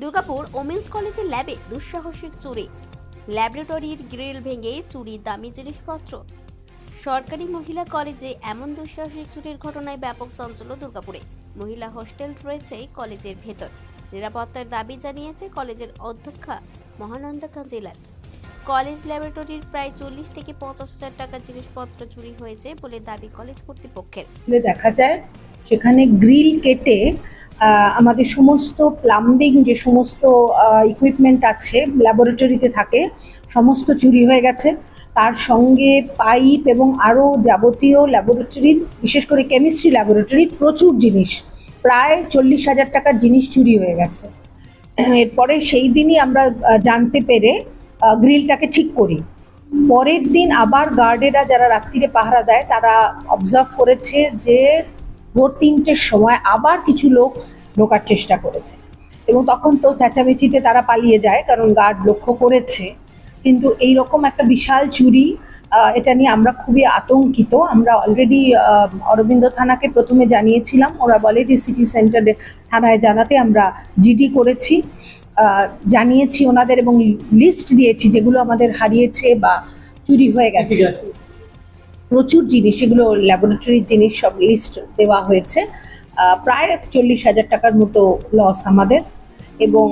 Durgapur women's কলেজের ল্যাবে দুঃসাহসিক চুরি, ল্যাবরেটরির গ্রিল ভেঙে চুরি দামি জিনিসপত্র। সরকারি মহিলা কলেজে এমন দুঃসাহসিক চুরির ঘটনায় ব্যাপক চাঞ্চল্য দুর্গাপুরে। মহিলা হোস্টেল রয়েছে কলেজের ভেতর, নিরাপত্তার দাবি জানিয়েছে কলেজের অধ্যক্ষা মহানন্দা কাঞ্জিলাল। কলেজ ল্যাবরেটরির প্রায় 40 থেকে 50,000 টাকার জিনিসপত্র চুরি হয়েছে বলে দাবি কলেজ কর্তৃপক্ষের। দেখা যায় সেখানে গ্রিল কেটে আমাদের সমস্ত প্লাম্বিং যে সমস্ত ইকুইপমেন্ট আছে ল্যাবরেটরিতে থাকে সমস্ত চুরি হয়ে গেছে। তার সঙ্গে পাইপ এবং আরও যাবতীয় ল্যাবরেটরির, বিশেষ করে কেমিস্ট্রি ল্যাবরেটরির প্রচুর জিনিস, প্রায় 40,000 টাকার জিনিস চুরি হয়ে গেছে। এরপরে সেই দিনই আমরা জানতে পেরে গ্রিলটাকে ঠিক করি। পরের দিন আবার গার্ডেরা যারা রাত্রিরে পাহারা দেয় তারা অবজার্ভ করেছে যে ভোর 3টের সময় আবার কিছু লোক ঢোকার চেষ্টা করেছে, এবং তখন তো চেঁচামেচিতে তারা পালিয়ে যায় কারণ গার্ড লক্ষ্য করেছে। কিন্তু এই রকম একটা বিশাল চুরি, এটা নিয়ে আমরা খুবই আতঙ্কিত। আমরা অলরেডি অরবিন্দ থানাকে প্রথমে জানিয়েছিলাম, ওরা বলে যে সিটি সেন্টারে থানায় জানাতে আমরা জিডি করেছি, জানিয়েছি ওনাদের এবং লিস্ট দিয়েছি যেগুলো আমাদের হারিয়েছে বা চুরি হয়ে গেছে। প্রচুর জিনিস, এগুলো ল্যাবরেটরির জিনিস, সব লিস্ট দেওয়া হয়েছে। প্রায় 40,000 টাকার মতো লস আমাদের, এবং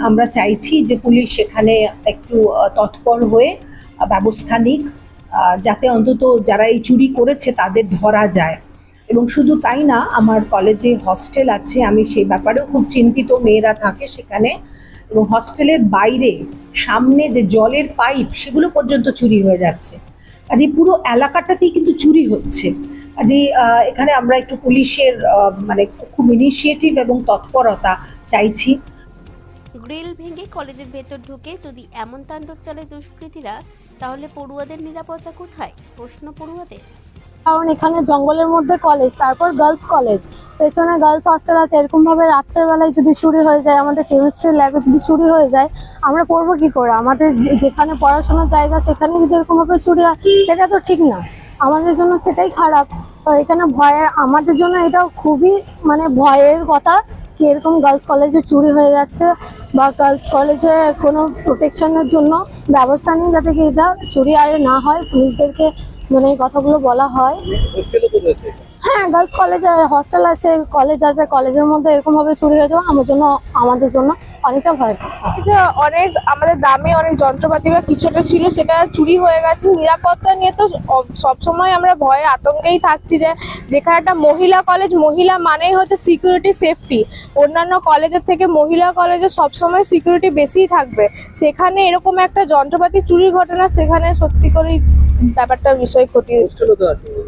আমরা চাইছি যে পুলিশ এখানে একটু তৎপর হয়ে ব্যবস্থা নিক, যাতে অন্তত যারা এই চুরি করেছে তাদের ধরা যায়। এবং শুধু তাই না, আমার কলেজে হস্টেল আছে, আমি সেই ব্যাপারেও খুব চিন্তিত। মেয়েরা থাকে সেখানে, এবং হস্টেলের বাইরে সামনে যে জলের পাইপ সেগুলো পর্যন্ত চুরি হয়ে যাচ্ছে। কাজে পুরো এলাকাটাতেই কিন্তু চুরি হচ্ছে। কাজে এখানে আমরা একটু পুলিশের খুব ইনিশিয়েটিভ এবং তৎপরতা চাইছি। গ্রিল ভেঙে কলেজের ভেতর ঢুকে যদি এমন তাণ্ডব চালায় দুষ্কৃতীরা, তাহলে পড়ুয়াদের নিরাপত্তা কোথায়? প্রশ্ন পড়ুয়াদের। কারণ এখানে জঙ্গলের মধ্যে কলেজ, তারপর গার্লস কলেজ, পেছনে গার্লস হস্টেল আছে। এরকমভাবে রাত্রের বেলায় যদি চুরি হয়ে যায়, আমাদের কেমিস্ট্রি ল্যাবে যদি চুরি হয়ে যায়, আমরা পড়বো কি করে? আমাদের যেখানে পড়াশোনার জায়গা সেখানে যদি এরকমভাবে চুরি হয়, সেটা তো ঠিক না, আমাদের জন্য সেটাই খারাপ। তো এখানে আমাদের জন্য এটাও খুবই ভয়ের কথা কি এরকম গার্লস কলেজে চুরি হয়ে যাচ্ছে, বা গার্লস কলেজে কোনো প্রোটেকশনের জন্য ব্যবস্থা নেই যাতে কি এটা চুরি আর না হয়। পুলিশদেরকে এই কথাগুলো বলা হয়। হ্যাঁ, গার্লস কলেজে হস্টেল আছে, কলেজ আছে, কলেজের মধ্যে এরকম ভাবে চুরি হয়ে যাওয়া আমাদের জন্য অনেকটা ভয়ের কথা। অনেক আমাদের দামে অনেক যন্ত্রপাতি বা কিছু একটা ছিল, সেটা চুরি হয়ে গেছে। নিরাপত্তা নিয়ে তো সবসময় আমরা ভয়ে আতঙ্কেই থাকছি যে যেখানে একটা মহিলা কলেজ, মহিলা মানেই হচ্ছে সিকিউরিটি, সেফটি। অন্যান্য কলেজের থেকে মহিলা কলেজে সবসময় সিকিউরিটি বেশিই থাকবে, সেখানে এরকম একটা যন্ত্রপাতি চুরির ঘটনা, সেখানে সত্যি করেই ব্যাপারটা বিষয় ক্ষতি।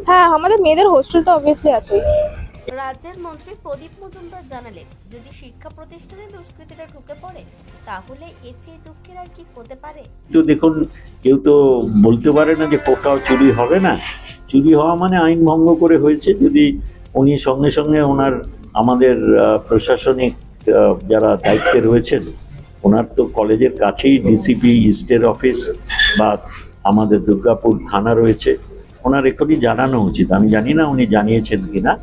হ্যাঁ, আমাদের মেয়েদের হোস্টেল তো অবভিয়াসলি আছে। রাজ্যের মন্ত্রী প্রদীপ মজুমদার জানালেন, যদি শিক্ষা প্রতিষ্ঠানে দুষ্কৃতীরা ঢুকে পড়ে তাহলে এর চেয়ে দুঃখের আর কি হতে পারে? তো দেখুন, কেউ তো বলতে পারে না যে কোথাও চুরি হবে না। চুরি হওয়া মানে আইন ভঙ্গ করে হয়েছে। যদি উনি সঙ্গে সঙ্গে আমাদের প্রশাসনিক যারা দায়িত্বে রয়েছেন, ওনার তো কলেজের কাছেই ডিসিপি ইস্টের অফিস বা আমাদের দুর্গাপুর থানা রয়েছে, ওনার এখনই জানানো উচিত। আমি জানি না উনি জানিয়েছেন কিনা,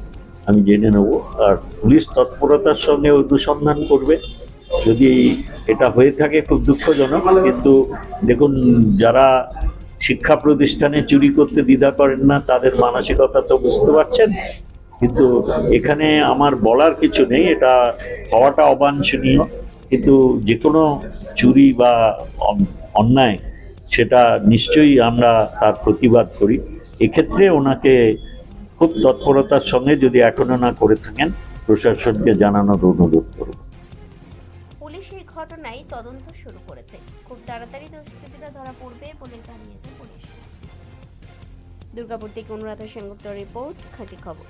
আমি জেনে নেব। আর পুলিশ তৎপরতার সঙ্গে অনুসন্ধান করবে। যদি এটা হয়ে থাকে খুব দুঃখজনক, কিন্তু দেখুন, যারা শিক্ষা প্রতিষ্ঠানে চুরি করতে দ্বিধা করেন না তাদের মানসিকতা তো বুঝতে পারছেন। কিন্তু এখানে আমার বলার কিছু নেই, এটা হওয়াটা অবাঞ্ছনীয়। কিন্তু যে কোনো চুরি বা অন্যায়, সেটা নিশ্চয়ই আমরা তার প্রতিবাদ করি। এক্ষেত্রে ওনাকে খুব তৎপরতার সঙ্গে, যদি এখনো না করে থাকেন, প্রশাসনকে জানানোর অনুরোধ করব। পুলিশ এই ঘটনায় তদন্ত শুরু করেছে, খুব তাড়াতাড়ি দুষ্কৃতীরা ধরা পড়বে বলে জানিয়েছে পুলিশ। দুর্গাপুর থেকে অনুরাধা সেনগুপ্তের রিপোর্ট, খাঁটি খবর।